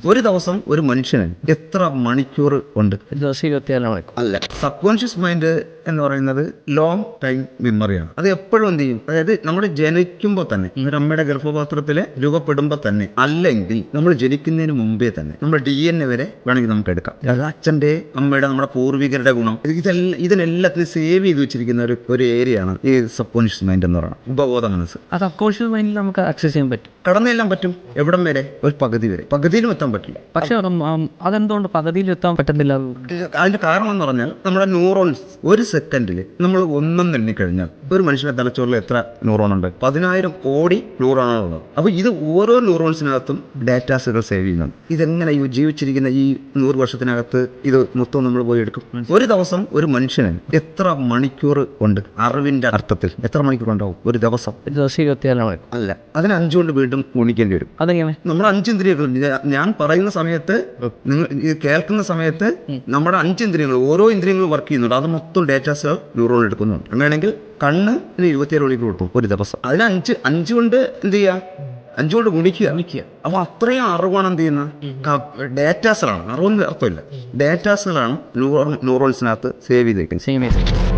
ഒരു ദിവസം ഒരു മനുഷ്യന് എത്ര മണിക്കൂർ ഉണ്ട്? ദിവസം 24 മണിക്കൂർ. അല്ല, സബ് കോൺഷ്യസ് മൈൻഡ് എന്ന് പറയുന്നത് ലോങ് ടൈം മെമ്മറിയാണ്. അത് എപ്പോഴും എന്ത് ചെയ്യും? അതായത് നമ്മൾ ജനിക്കുമ്പോൾ തന്നെ, ഒരു അമ്മയുടെ ഗർഭപാത്രത്തിൽ രൂപപ്പെടുമ്പോൾ തന്നെ, അല്ലെങ്കിൽ നമ്മൾ ജനിക്കുന്നതിന് മുമ്പേ തന്നെ നമ്മുടെ DNA വരെ വേണമെങ്കിൽ നമുക്ക് എടുക്കാം. അത് അച്ഛൻ്റെ, അമ്മയുടെ, നമ്മുടെ പൂർവികരുടെ ഗുണം, ഇതിനെല്ലാത്തിനും സേവ് ചെയ്ത് വെച്ചിരിക്കുന്ന ഒരു ഏരിയയാണ് ഈ സബ് കോൺഷ്യസ് മൈൻഡ് എന്ന് പറയുന്നത്, ഉപബോധ മനസ്സ്. അത് സബ്കോൺഷ്യസ് മൈൻഡിൽ നമുക്ക് ആക്സസ് ചെയ്യാൻ പറ്റും. കടന്നെല്ലാം പറ്റും. എവിടം വരെ? ഒരു പകുതി വരെ. പകുതിയിലും എത്താൻ പറ്റില്ല. പക്ഷെ അതെന്തുകൊണ്ട് പകുതിയിൽ എത്താൻ പറ്റുന്നില്ല? അതിന്റെ കാരണം എന്ന് പറഞ്ഞാൽ നമ്മുടെ ന്യൂറോൺസ് ഒരു സെക്കൻഡിൽ നമ്മൾ ഒന്നും എണ്ണിക്കഴിഞ്ഞാൽ ഒരു മനുഷ്യന്റെ തലച്ചോറിൽ എത്ര ന്യൂറോൺ ഉണ്ട്? 10,000 കോടി ന്യൂറോണുള്ളത്. അപ്പോൾ ഇത് ഓരോ ന്യൂറോൺസിനകത്തും ഡാറ്റാസുകൾ സേവ് ചെയ്യുന്നുണ്ട്. ഇതെങ്ങനെ ജീവിച്ചിരിക്കുന്ന ഈ 100 വർഷത്തിനകത്ത് ഇത് മൊത്തം നമ്മൾ പോയി എടുക്കും? ഒരു ദിവസം ഒരു മനുഷ്യന് എത്ര മണിക്കൂർ ഉണ്ട്? അറിവിന്റെ അർത്ഥത്തിൽ എത്ര മണിക്കൂർ ഉണ്ടാവും ഒരു ദിവസം? ദിവസം 24 മണിക്കൂർ. അല്ല, അതിന് 5 കൊണ്ട് വീണ്ടും ഗുണിക്കേണ്ടി വരും. അതെങ്ങനെ? നമ്മുടെ 5 ഇന്ദ്രിയങ്ങൾ, ഞാൻ പറയുന്ന സമയത്ത്, നിങ്ങൾ ഇത് കേൾക്കുന്ന സമയത്ത് നമ്മുടെ 5 ഇന്ദ്രിയങ്ങൾ, ഓരോ ഇന്ദ്രിയങ്ങളും വർക്ക് ചെയ്യുന്നുണ്ട്. അത് മൊത്തം ഡേറ്റാസ് ന്യൂറോൺ എടുക്കുന്നുണ്ട്. അങ്ങനെയാണെങ്കിൽ കണ്ണ് 27 മണിക്കൂർ കിട്ടും ഒരു ദിവസം. അതിന് 5 കൊണ്ട് എന്ത് ചെയ്യുക? 5 കൊണ്ട് ഗുണിക്കുക. അപ്പോൾ അത്രയും അറിവാണ് എന്ത് ചെയ്യുന്നത്? ഡേറ്റാസുകളാണ്. അറിവൊന്നും അർത്ഥമില്ല. ഡേറ്റാസുകളാണ് ന്യൂറോൺസിനകത്ത് സേവ് ചെയ്തേക്കുന്നത്.